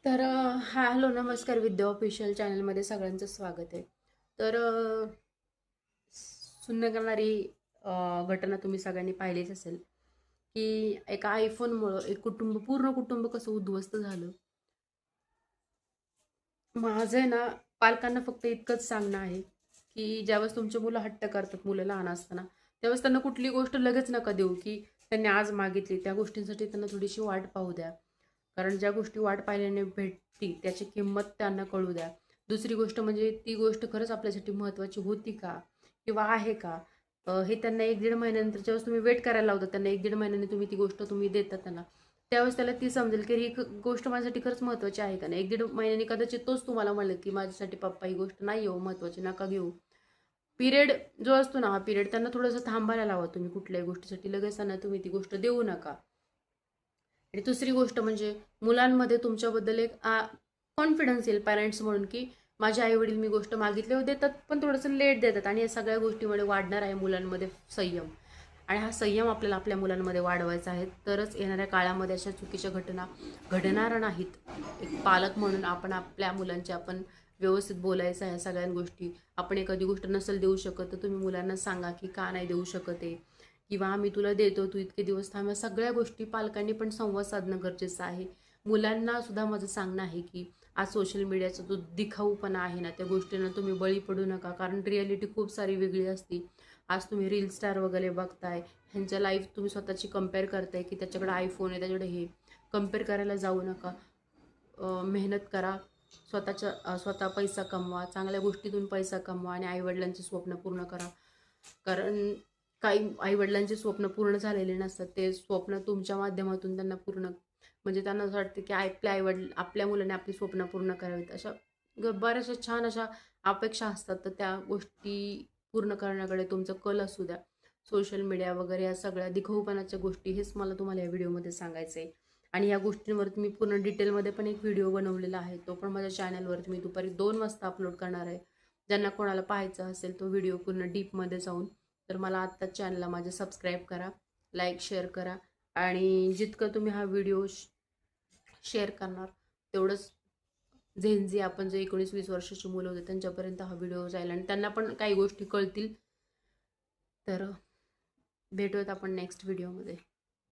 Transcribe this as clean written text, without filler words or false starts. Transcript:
तर हॅलो नमस्कार विद्या ऑफिशियल चॅनलमध्ये सगळ्यांचं स्वागत आहे. तर सुन्न करणारी घटना तुम्ही सगळ्यांनी पाहिलीच असेल की एका आयफोनमुळं एक कुटुंब पूर्ण कुटुंब कसं उद्ध्वस्त झालं. माझं आहे ना, पालकांना फक्त इतकंच सांगणं आहे की ज्यावेळेस तुमची मुलं हट्ट करतात, मुलं लहान असताना, त्यावेळेस त्यांना कुठली गोष्ट लगेच नका देऊ की त्यांनी आज मागितली. त्या गोष्टींसाठी त्यांना थोडीशी वाट पाहू द्या. कारण ज्या गोष्टी वाट पाहिल्याने भेटती त्याची किंमत त्यांना कळू द्या. दुसरी गोष्ट म्हणजे ती गोष्ट खरंच आपल्यासाठी महत्त्वाची होती का? किंवा आहे का? हे त्यांना 1-1.5 महिन्यानंतर ज्यावेळेस तुम्ही वेट करायला लावता त्यांना 1-1.5 महिन्याने तुम्ही ती गोष्ट तुम्ही देता त्यांना, त्यावेळेस त्याला ती समजेल की ही गोष्ट माझ्यासाठी खरंच महत्त्वाची आहे का नाही. 1-1.5 महिन्यांनी कदाचित तोच तुम्हाला म्हणेल की माझ्यासाठी पप्पा ही गोष्ट नाही हो महत्त्वाची, नका घेऊ. पिरियड जो असतो ना, हा पिरियड त्यांना थोडंसं थांबायला लावा तुम्ही कुठल्याही गोष्टीसाठी. लगेच त्यांना तुम्ही ती गोष्ट देऊ नका. आणि दुसरी गोष्ट म्हणजे मुलांमध्ये तुमच्याबद्दल एक कॉन्फिडन्स येईल पॅरेंट्स म्हणून की माझे आई वडील मी गोष्ट मागितल्यावर देतात, पण थोडंसं लेट देतात. आणि या सगळ्या गोष्टीमुळे वाढणार आहे मुलांमध्ये संयम. आणि हा संयम आपल्याला आपल्या मुलांमध्ये वाढवायचा आहे, तरच येणाऱ्या काळामध्ये अशा चुकीच्या घटना घडणार नाहीत. एक पालक म्हणून आपण आपल्या मुलांच्या आपण व्यवस्थित बोलायचं आहे. सगळ्या गोष्टी आपण एखादी गोष्ट नसेल देऊ शकत तर तुम्ही मुलांना सांगा की का नाही देऊ शकत आहे, किंवा आम्ही तुला देतो, तू इतके दिवस थांब. या सगळ्या गोष्टी पालकांनी पण संवाद साधणं गरजेचं आहे. मुलांना सुद्धा माझं सांगणं आहे की आज सोशल मीडियाचा जो दिखाऊपणा आहे ना, त्या गोष्टींना तुम्ही बळी पडू नका. कारण रिॲलिटी खूप सारी वेगळी असते. आज तुम्ही रील स्टार वगैरे बघताय, ह्यांच्या लाईफ तुम्ही स्वतःची कंपेअर करताय की त्याच्याकडे आयफोन आहे, त्याच्याकडे हे. कंपेअर करायला जाऊ नका. मेहनत करा. स्वतः पैसा कमवा, चांगल्या गोष्टीतून पैसा कमवा आणि आईवडिलांची स्वप्न पूर्ण करा. कारण काही आईवडिलांचे स्वप्न पूर्ण झालेले नसतात. ते स्वप्न तुमच्या माध्यमातून त्यांना पूर्ण, म्हणजे त्यांना असं वाटतं की आपल्या आईवडील आपल्या मुलाने आपली स्वप्न पूर्ण करावीत. अशा बऱ्याचशा छान अशा अपेक्षा असतात. तर त्या गोष्टी पूर्ण करण्याकडे तुमचं कल असू द्या. सोशल मीडिया वगैरे या सगळ्या दिखाऊपणाच्या गोष्टी, हेच मला तुम्हाला या व्हिडिओमध्ये सांगायचं आहे. आणि या गोष्टींवरती मी पूर्ण डिटेलमध्ये पण एक व्हिडिओ बनवलेला आहे. तो पण माझ्या चॅनलवरती मी दुपारी 2 वाजता अपलोड करणार आहे. ज्यांना कोणाला पाहायचा असेल तो व्हिडिओ पूर्ण डीपमध्ये जाऊन, तर मला आत्ताच चॅनलला माझे सबस्क्राईब करा, लाईक शेअर करा. आणि जितकं तुम्ही हा व्हिडिओ शेअर करणार तेवढंच झेनझी आपण जे 19-20 वर्षाची मुलं होते त्यांच्यापर्यंत हा व्हिडिओ जाईल आणि त्यांना पण काही गोष्टी कळतील. तर भेटूयात आपण नेक्स्ट व्हिडिओमध्ये.